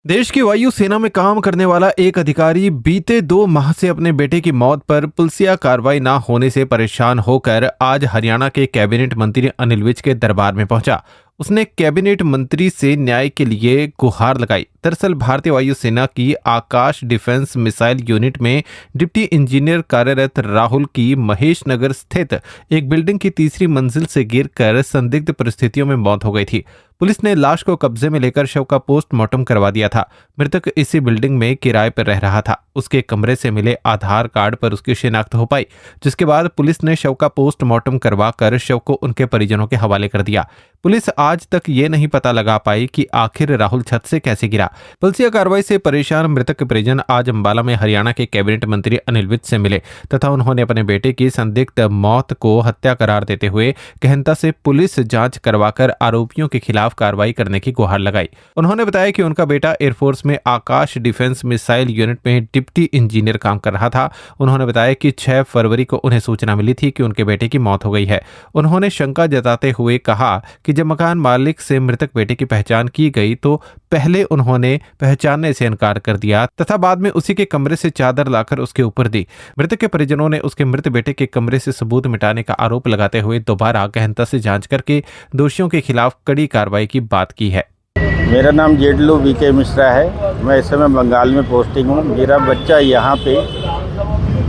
देश की वायु सेना में काम करने वाला एक अधिकारी बीते 2 माह से अपने बेटे की मौत पर पुलिसिया कार्रवाई न होने से परेशान होकर आज हरियाणा के कैबिनेट मंत्री अनिल विज के दरबार में पहुंचा। उसने कैबिनेट मंत्री से न्याय के लिए गुहार लगाई। दरअसल भारतीय वायुसेना की आकाश डिफेंस मिसाइल यूनिट में डिप्टी इंजीनियर कार्यरत राहुल की महेश नगर स्थित एक बिल्डिंग की तीसरी मंजिल से गिरकर संदिग्ध परिस्थितियों में मौत हो गई थी। पुलिस ने लाश को कब्जे में लेकर शव का पोस्टमार्टम करवा दिया था। मृतक इसी बिल्डिंग में किराए पर रह रहा था। उसके कमरे से मिले आधार कार्ड पर उसकी शिनाख्त हो पाई, जिसके बाद पुलिस ने शव का पोस्टमार्टम करवाकर शव को उनके परिजनों के हवाले कर दिया। पुलिस आज तक ये नहीं पता लगा पाई कि आखिर राहुल छत से कैसे गिरा। पुलिसिया कार्रवाई से परेशान मृतक के परिजन आज अंबाला में हरियाणा के कैबिनेट मंत्री अनिल विज से मिले तथा उन्होंने अपने बेटे की संदिग्ध मौत को हत्या करार देते हुए गहनता से पुलिस जांच करवाकर आरोपियों के खिलाफ कार्रवाई करने की गुहार लगाई। उन्होंने बताया कि उनका बेटा एयरफोर्स में आकाश डिफेंस मिसाइल यूनिट में डिप्टी इंजीनियर काम कर रहा था। उन्होंने बताया कि 6 फरवरी को उन्हें सूचना मिली थी कि उनके बेटे की मौत हो गई है। उन्होंने शंका जताते हुए कहा कि जब मकान मालिक से मृतक बेटे की पहचान की गई तो पहले उन्होंने पहचानने से इनकार कर दिया तथा बाद में उसी के कमरे से चादर लाकर उसके ऊपर दी। मृतक के परिजनों ने उसके मृत बेटे के कमरे से सबूत मिटाने का आरोप लगाते हुए दोबारा गहनता से जांच करके दोषियों के खिलाफ कड़ी कार्रवाई की बात की है। मेरा नाम जेडलू वीके मिश्रा है। मैं इस समय बंगाल में पोस्टिंग हूँ। मेरा बच्चा यहाँ पे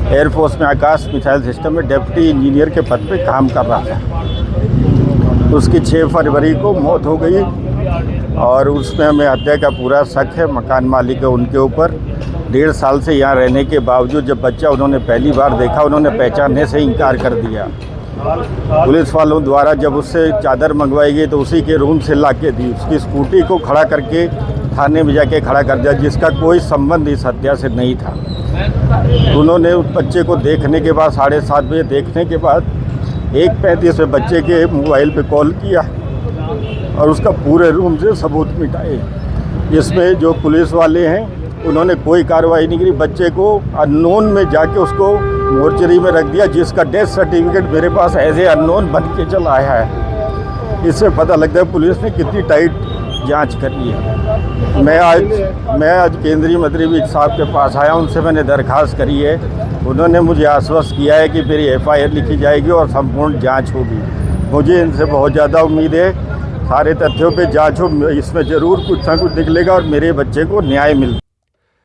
एयरफोर्स में आकाश मिसाइल सिस्टम में डिप्टी इंजीनियर के पद पे काम कर रहा था। उसकी 6 फरवरी को मौत हो गई और उसमें हमें हत्या का पूरा शक है। मकान मालिक है उनके ऊपर। 1.5 साल से यहाँ रहने के बावजूद जब बच्चा उन्होंने पहली बार देखा, उन्होंने पहचानने से इनकार कर दिया। पुलिस वालों द्वारा जब उससे चादर मंगवाई गई तो उसी के रूम से ला के दी। उसकी स्कूटी को खड़ा करके थाने में जाके खड़ा कर दिया, जिसका कोई संबंध इस हत्या से नहीं था। उन्होंने उस बच्चे को देखने के बाद 7:30 बजे देखने के बाद 1:35 में बच्चे के मोबाइल पे कॉल किया और उसका पूरे रूम से सबूत मिटाए। इसमें जो पुलिस वाले हैं उन्होंने कोई कार्रवाई नहीं की। बच्चे को अननोन में जाके उसको मोर्चरी में रख दिया, जिसका डेथ सर्टिफिकेट मेरे पास ऐसे अननोन बन के चला आया है। इससे पता लगता है पुलिस ने कितनी टाइट जांच करी है। मैं आज केंद्रीय मंत्री विज साहब के पास आया, उनसे मैंने दरख्वास्त करी है। उन्होंने मुझे आश्वस्त किया है कि मेरी FIR लिखी जाएगी और संपूर्ण जांच होगी। मुझे इनसे बहुत ज़्यादा उम्मीद है। सारे तथ्यों पे जांच हो, इसमें ज़रूर कुछ ना कुछ निकलेगा और मेरे बच्चे को न्याय मिल।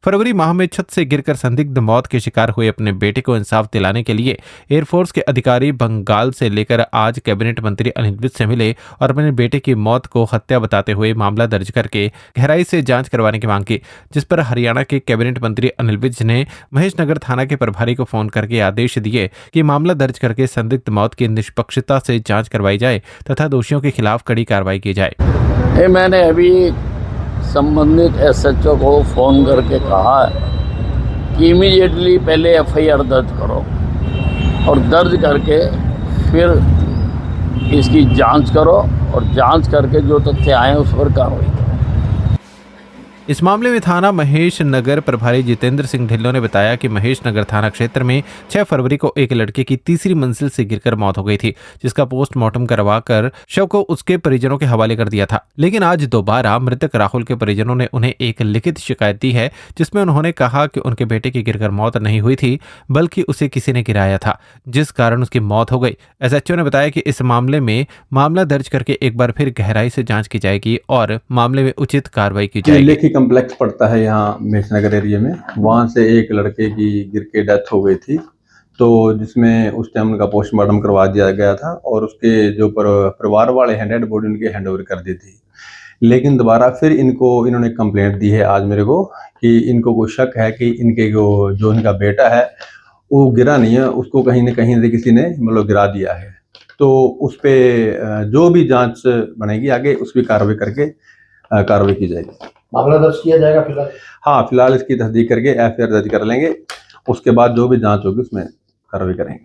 फरवरी माह में छत से गिरकर संदिग्ध मौत के शिकार हुए अपने बेटे को इंसाफ दिलाने के लिए एयरफोर्स के अधिकारी बंगाल से लेकर आज कैबिनेट मंत्री अनिल विज से मिले और अपने बेटे की मौत को हत्या बताते हुए मामला दर्ज करके गहराई से जांच करवाने की मांग की, जिस पर हरियाणा के कैबिनेट मंत्री अनिल विज ने महेश नगर थाना के प्रभारी को फोन करके आदेश दिए कि मामला दर्ज करके संदिग्ध मौत की निष्पक्षता से जाँच करवाई जाए तथा दोषियों के खिलाफ कड़ी कार्रवाई की जाए। मैंने अभी संबंधित SHO को फ़ोन करके कहा है कि इमीडिएटली पहले FIR दर्ज करो और दर्ज करके फिर इसकी जांच करो और जांच करके जो तथ्य आए उस पर कार्रवाई करो। इस मामले में थाना महेश नगर प्रभारी जितेंद्र सिंह ढिल्लों ने बताया कि महेश नगर थाना क्षेत्र में 6 फरवरी को एक लड़के की तीसरी मंजिल से गिरकर मौत हो गई थी, जिसका पोस्टमार्टम करवाकर शव को उसके परिजनों के हवाले कर दिया था। लेकिन आज दोबारा मृतक राहुल के परिजनों ने उन्हें एक लिखित शिकायत दी है, जिसमें उन्होंने कहा कि उनके बेटे की गिरकर मौत नहीं हुई थी, बल्कि उसे किसी ने गिराया था, जिस कारण उसकी मौत हो गई। SHO ने बताया कि इस मामले में मामला दर्ज करके एक बार फिर गहराई से जांच की जाएगी और मामले में उचित कार्रवाई की जाएगी। कम्प्लेक्स पड़ता है यहाँ महेशनगर एरिया में, वहाँ से एक लड़के की गिर के डेथ हो गई थी, तो जिसमें उस टाइम उनका पोस्टमार्टम करवा दिया गया था और उसके जो परिवार वाले हैं डेड बॉडी उनके हैंड ओवर कर दी थी। लेकिन दोबारा फिर इन्होंने कंप्लेंट दी है आज मेरे को कि इनको कोई शक है कि इनके जो इनका बेटा है वो गिरा नहीं है, उसको कहीं न कहीं से किसी ने मतलब गिरा दिया है। तो उस पर जो भी जाँच बनेगी आगे उस पर कार्रवाई करके कार्रवाई की जाएगी। मामला दर्ज किया जाएगा फिलहाल? हाँ, फिलहाल इसकी तस्दीक करके FIR दर्ज कर लेंगे। उसके बाद जो भी जांच होगी उसमें कार्रवाई करेंगे।